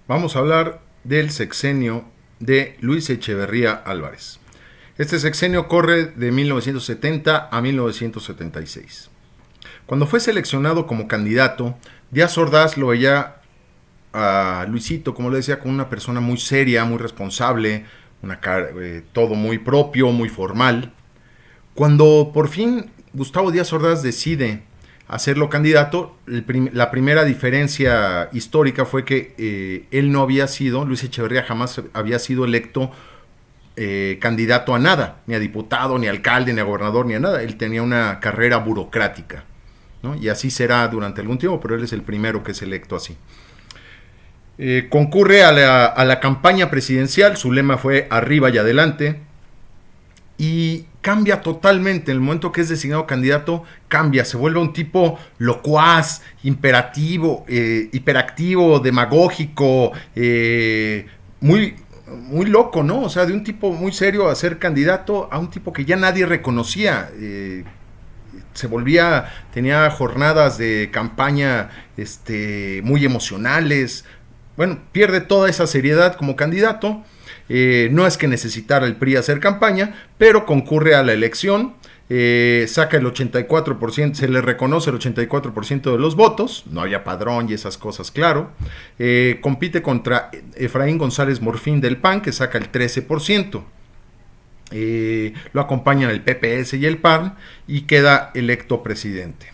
Vamos a hablar del sexenio de Luis Echeverría Álvarez. Este sexenio corre de 1970 a 1976. Cuando fue seleccionado como candidato, Díaz Ordaz lo veía a Luisito, como le decía, como una persona muy seria, muy responsable, todo muy propio, muy formal. Cuando por fin Gustavo Díaz Ordaz decide hacerlo candidato, la primera diferencia histórica fue que él no había sido, Luis Echeverría jamás había sido electo candidato a nada, ni a diputado, ni a alcalde, ni a gobernador, ni a nada. Él tenía una carrera burocrática, ¿no? Y así será durante algún tiempo, pero él es el primero que es electo así. Concurre a la campaña presidencial, su lema fue arriba y adelante, y cambia totalmente. En el momento que es designado candidato, cambia, se vuelve un tipo locuaz, hiperactivo, demagógico, muy loco, ¿no? O sea, de un tipo muy serio a ser candidato a un tipo que ya nadie reconocía. Tenía jornadas de campaña muy emocionales. Bueno, pierde toda esa seriedad como candidato. No es que necesitara el PRI hacer campaña, pero concurre a la elección, saca el 84%, se le reconoce el 84% de los votos, no había padrón y esas cosas, claro. Compite contra Efraín González Morfín del PAN, que saca el 13%. Lo acompañan el PPS y el PAN y queda electo presidente.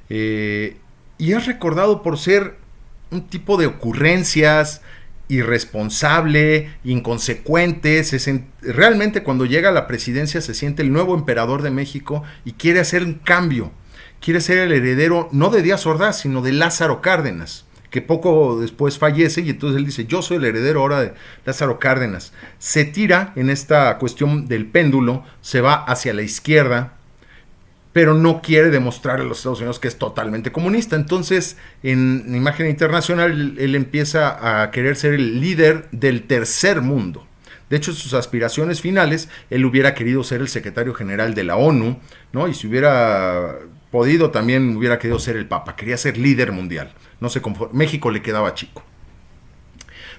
Y es recordado por ser un tipo de ocurrencias, irresponsable, inconsecuente. Realmente cuando llega a la presidencia se siente el nuevo emperador de México y quiere hacer un cambio. Quiere ser el heredero no de Díaz Ordaz, sino de Lázaro Cárdenas, que poco después fallece, y entonces él dice, yo soy el heredero ahora de Lázaro Cárdenas. Se tira en esta cuestión del péndulo, se va hacia la izquierda, pero no quiere demostrar a los Estados Unidos que es totalmente comunista. Entonces, en imagen internacional, él empieza a querer ser el líder del tercer mundo. De hecho, en sus aspiraciones finales, él hubiera querido ser el secretario general de la ONU, ¿no? Y si hubiera podido, también hubiera querido ser el Papa. Quería ser líder mundial. No se México le quedaba chico.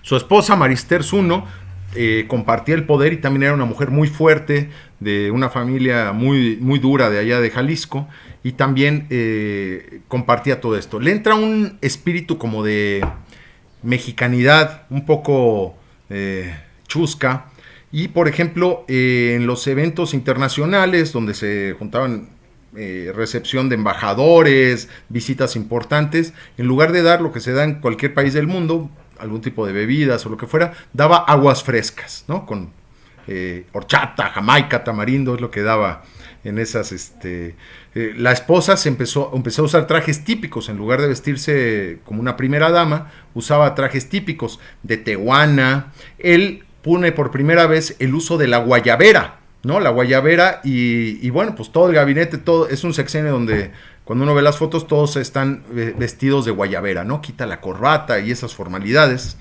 Su esposa, Marister Zuno, compartía el poder y también era una mujer muy fuerte, de una familia muy, muy dura de allá de Jalisco, y también compartía todo esto. Le entra un espíritu como de mexicanidad, un poco chusca, y por ejemplo en los eventos internacionales donde se juntaban recepción de embajadores, visitas importantes, en lugar de dar lo que se da en cualquier país del mundo, algún tipo de bebidas o lo que fuera, daba aguas frescas, ¿no? Con horchata, jamaica, tamarindo, es lo que daba en esas. La esposa empezó a usar trajes típicos, en lugar de vestirse como una primera dama, usaba trajes típicos de tehuana. Él pone por primera vez el uso de la guayabera, ¿no? La guayabera y bueno, pues todo el gabinete, todo es un sexenio donde cuando uno ve las fotos todos están vestidos de guayabera, ¿no? Quita la corbata y esas formalidades.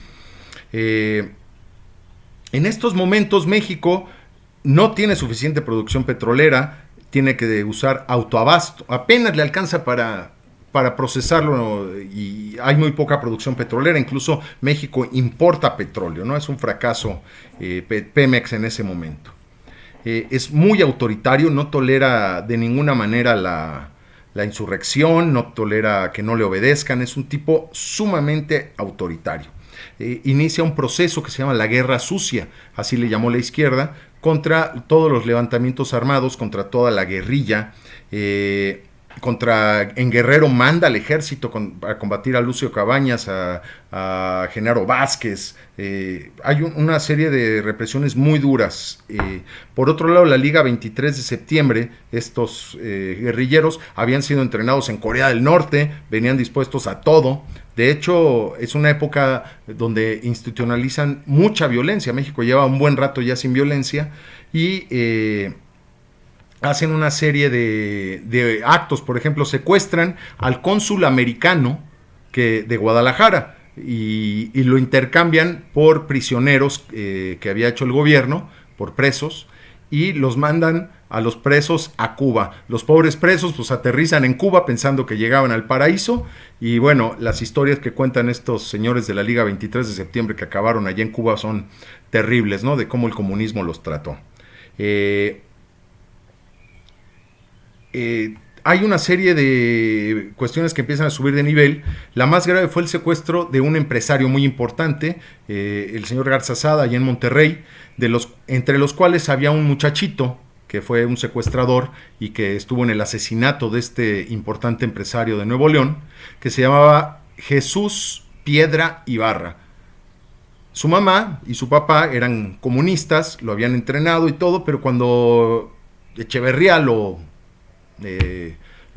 En estos momentos México no tiene suficiente producción petrolera, tiene que usar autoabasto, apenas le alcanza para procesarlo, y hay muy poca producción petrolera. Incluso México importa petróleo, ¿no? Es un fracaso Pemex en ese momento. Es muy autoritario, no tolera de ninguna manera la insurrección, no tolera que no le obedezcan, es un tipo sumamente autoritario. Inicia un proceso que se llama la Guerra Sucia, así le llamó la izquierda, contra todos los levantamientos armados, contra toda la guerrilla. En Guerrero manda al ejército a combatir a Lucio Cabañas, a Genaro Vázquez. Hay una serie de represiones muy duras. Por otro lado, la Liga 23 de septiembre, estos guerrilleros habían sido entrenados en Corea del Norte, venían dispuestos a todo. De hecho, es una época donde institucionalizan mucha violencia. México lleva un buen rato ya sin violencia y hacen una serie de actos. Por ejemplo, secuestran al cónsul americano de Guadalajara y lo intercambian por prisioneros que había hecho el gobierno, por presos, y los mandan a los presos a Cuba. Los pobres presos pues aterrizan en Cuba pensando que llegaban al paraíso, y bueno, las historias que cuentan estos señores de la Liga 23 de septiembre que acabaron allá en Cuba son terribles, ¿no? De cómo el comunismo los trató. Hay una serie de cuestiones que empiezan a subir de nivel. La más grave fue el secuestro de un empresario muy importante, el señor Garza Sada, allá en Monterrey, entre los cuales había un muchachito que fue un secuestrador y que estuvo en el asesinato de este importante empresario de Nuevo León, que se llamaba Jesús Piedra Ibarra. Su mamá y su papá eran comunistas, lo habían entrenado y todo, pero cuando Echeverría lo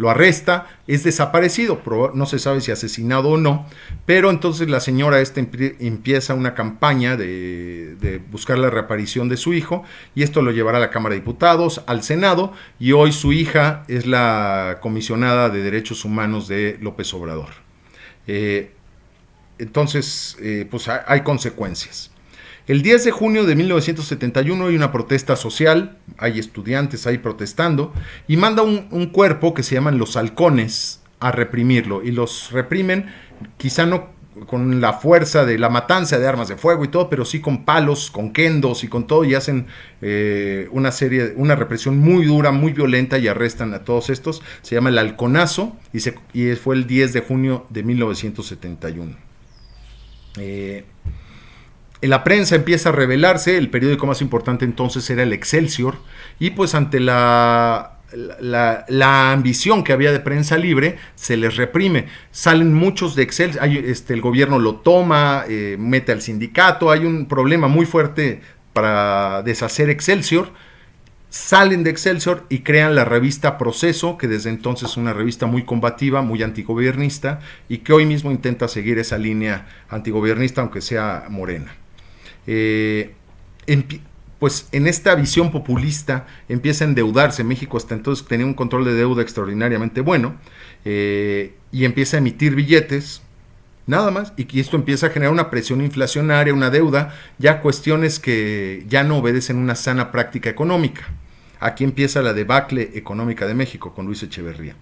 arresta, es desaparecido, no se sabe si asesinado o no, pero entonces la señora empieza una campaña de buscar la reaparición de su hijo, y esto lo llevará a la Cámara de Diputados, al Senado, y hoy su hija es la comisionada de Derechos Humanos de López Obrador. Entonces, pues hay consecuencias. El 10 de junio de 1971 hay una protesta social, hay estudiantes ahí protestando, y manda un cuerpo que se llaman los halcones a reprimirlo, y los reprimen quizá no con la fuerza de la matanza de armas de fuego y todo, pero sí con palos, con kendos y con todo, y hacen una represión muy dura, muy violenta, y arrestan a todos estos. Se llama el halconazo, y fue el 10 de junio de 1971. La prensa empieza a rebelarse. El periódico más importante entonces era el Excelsior, y pues ante la ambición que había de prensa libre, se les reprime. Salen muchos de Excelsior, el gobierno lo toma, mete al sindicato, hay un problema muy fuerte para deshacer Excelsior. Salen de Excelsior y crean la revista Proceso, que desde entonces es una revista muy combativa, muy antigobiernista, y que hoy mismo intenta seguir esa línea antigobiernista, aunque sea morena. Pues en esta visión populista empieza a endeudarse. México hasta entonces tenía un control de deuda extraordinariamente bueno, y empieza a emitir billetes, nada más, y esto empieza a generar una presión inflacionaria, una deuda, ya cuestiones que ya no obedecen una sana práctica económica. Aquí empieza la debacle económica de México con Luis Echeverría.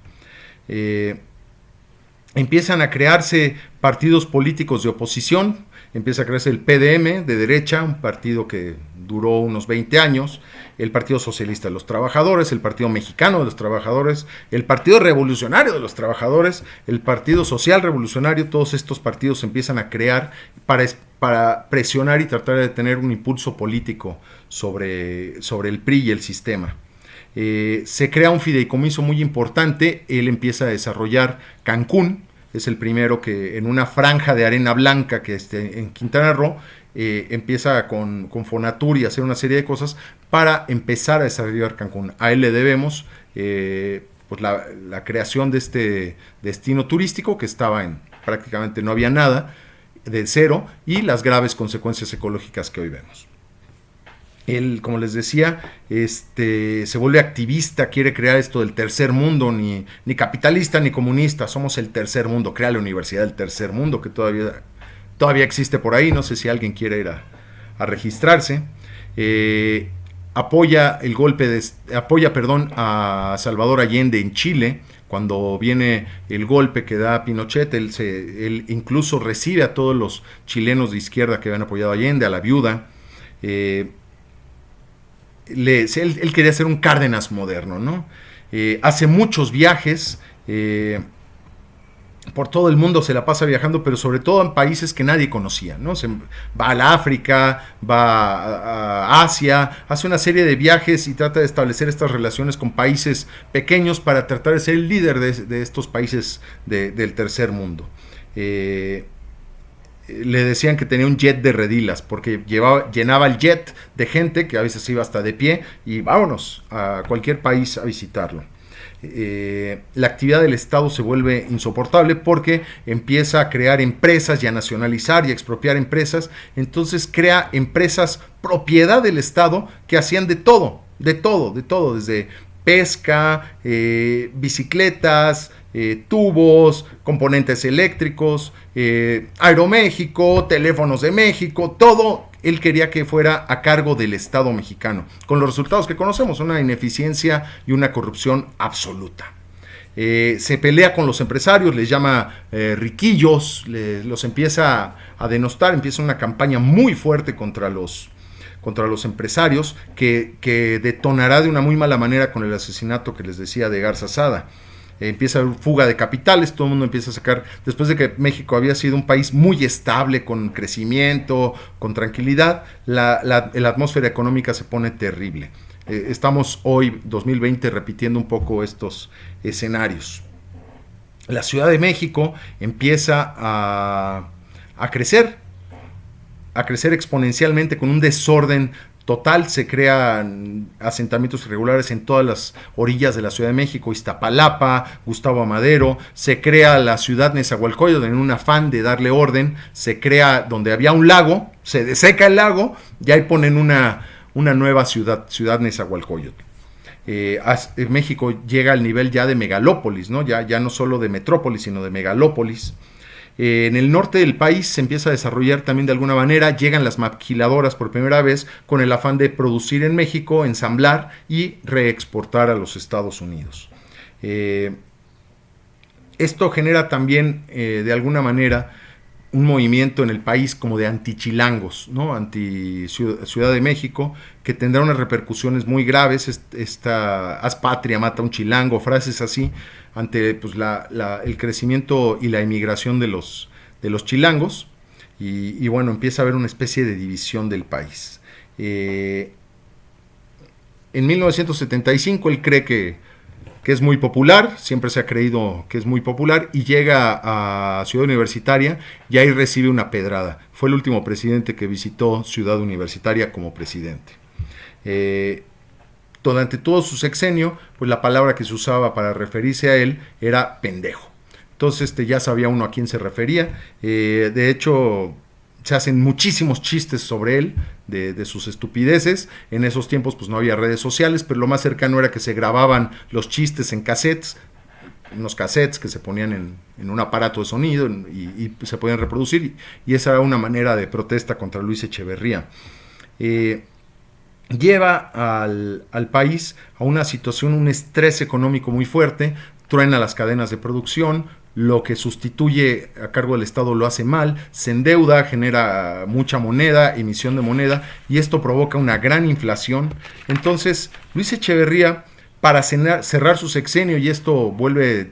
Empiezan a crearse partidos políticos de oposición. Empieza a crearse el PDM de derecha, un partido que duró unos 20 años, el Partido Socialista de los Trabajadores, el Partido Mexicano de los Trabajadores, el Partido Revolucionario de los Trabajadores, el Partido Social Revolucionario. Todos estos partidos se empiezan a crear para presionar y tratar de tener un impulso político sobre el PRI y el sistema. Se crea un fideicomiso muy importante. Él empieza a desarrollar Cancún. Es el primero que en una franja de arena blanca que en Quintana Roo, empieza con Fonatur y hacer una serie de cosas para empezar a desarrollar Cancún. A él le debemos pues la creación de este destino turístico que estaba prácticamente no había nada, de cero, y las graves consecuencias ecológicas que hoy vemos. Él, como les decía, se vuelve activista, quiere crear esto del tercer mundo, ni capitalista ni comunista, somos el tercer mundo. Crea la Universidad del Tercer Mundo, que todavía existe por ahí, no sé si alguien quiere ir a registrarse. Apoya a Salvador Allende en Chile. Cuando viene el golpe que da Pinochet, él incluso recibe a todos los chilenos de izquierda que habían apoyado a Allende, a la viuda. Él quería ser un Cárdenas moderno, ¿no? Hace muchos viajes, por todo el mundo se la pasa viajando, pero sobre todo en países que nadie conocía, ¿no? Va al África, va a Asia, hace una serie de viajes y trata de establecer estas relaciones con países pequeños para tratar de ser el líder de estos países del tercer mundo. Le decían que tenía un jet de redilas, porque llenaba el jet de gente que a veces iba hasta de pie, y vámonos a cualquier país a visitarlo. La actividad del Estado se vuelve insoportable porque empieza a crear empresas y a nacionalizar y a expropiar empresas. Entonces crea empresas propiedad del Estado que hacían de todo, desde pesca, bicicletas, tubos, componentes eléctricos, Aeroméxico, Teléfonos de México, todo él quería que fuera a cargo del Estado mexicano, con los resultados que conocemos, una ineficiencia y una corrupción absoluta. Se pelea con los empresarios, les llama riquillos, los empieza a denostar, empieza una campaña muy fuerte contra los empresarios que detonará de una muy mala manera con el asesinato que les decía de Garza Sada. Empieza a haber fuga de capitales, todo el mundo empieza a sacar, después de que México había sido un país muy estable, con crecimiento, con tranquilidad, la atmósfera económica se pone terrible. Estamos hoy, 2020, repitiendo un poco estos escenarios. La Ciudad de México empieza a crecer exponencialmente con un desorden total. Se crean asentamientos irregulares en todas las orillas de la Ciudad de México, Iztapalapa, Gustavo Amadero. Se crea la ciudad Nezahualcóyotl en un afán de darle orden. Se crea donde había un lago, se deseca el lago y ahí ponen una nueva ciudad Nezahualcóyotl. México llega al nivel ya de megalópolis, ¿no? Ya no solo de metrópolis, sino de megalópolis. En el norte del país se empieza a desarrollar también de alguna manera, llegan las maquiladoras por primera vez con el afán de producir en México, ensamblar y reexportar a los Estados Unidos. Esto genera también de alguna manera un movimiento en el país como de antichilangos, ¿no? Anti-Ciudad de México, que tendrá unas repercusiones muy graves. Haz patria, mata un chilango, frases así, ante pues, el crecimiento y la emigración de los chilangos, y bueno, empieza a haber una especie de división del país. En 1975 él cree que es muy popular, siempre se ha creído que es muy popular, y llega a Ciudad Universitaria y ahí recibe una pedrada. Fue el último presidente que visitó Ciudad Universitaria como presidente. Durante todo su sexenio, pues la palabra que se usaba para referirse a él era pendejo. Entonces ya sabía uno a quién se refería. De hecho, se hacen muchísimos chistes sobre él, de sus estupideces. En esos tiempos pues no había redes sociales, pero lo más cercano era que se grababan los chistes en cassettes, unos cassettes que se ponían en un aparato de sonido y se podían reproducir, y esa era una manera de protesta contra Luis Echeverría. Lleva al país a una situación, un estrés económico muy fuerte, truena las cadenas de producción, lo que sustituye a cargo del Estado lo hace mal, se endeuda, genera mucha moneda, emisión de moneda, y esto provoca una gran inflación. Entonces Luis Echeverría, para cerrar su sexenio, y esto vuelve,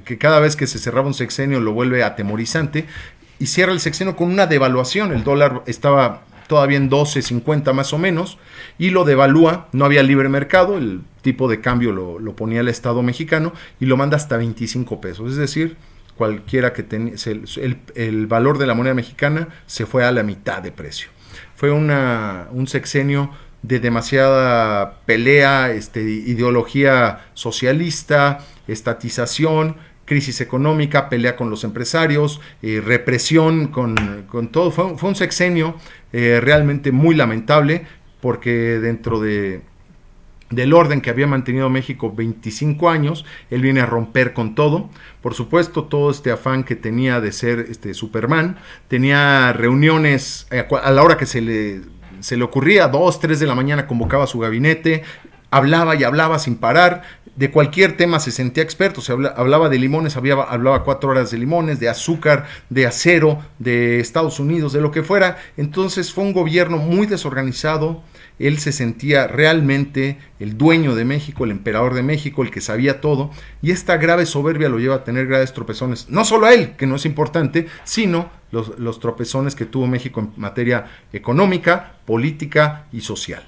que cada vez que se cerraba un sexenio lo vuelve atemorizante, y cierra el sexenio con una devaluación. El dólar estaba todavía en 12.50 más o menos, y lo devalúa. No había libre mercado, el tipo de cambio lo ponía el Estado mexicano, y lo manda hasta 25 pesos, es decir, cualquiera que tenía, el valor de la moneda mexicana se fue a la mitad de precio. Fue un sexenio de demasiada pelea, ideología socialista, estatización, crisis económica, pelea con los empresarios, represión con todo. Fue un sexenio realmente muy lamentable, porque dentro del orden que había mantenido México 25 años, él viene a romper con todo. Por supuesto, todo este afán que tenía de ser Superman, tenía reuniones a la hora que se le ocurría, 2, 3 de la mañana convocaba a su gabinete, hablaba y hablaba sin parar. De cualquier tema se sentía experto. Se hablaba de limones, hablaba 4 horas de limones, de azúcar, de acero, de Estados Unidos, de lo que fuera. Entonces fue un gobierno muy desorganizado. Él se sentía realmente el dueño de México, el emperador de México, el que sabía todo, y esta grave soberbia lo lleva a tener graves tropezones, no solo a él, que no es importante, sino los tropezones que tuvo México en materia económica, política y social.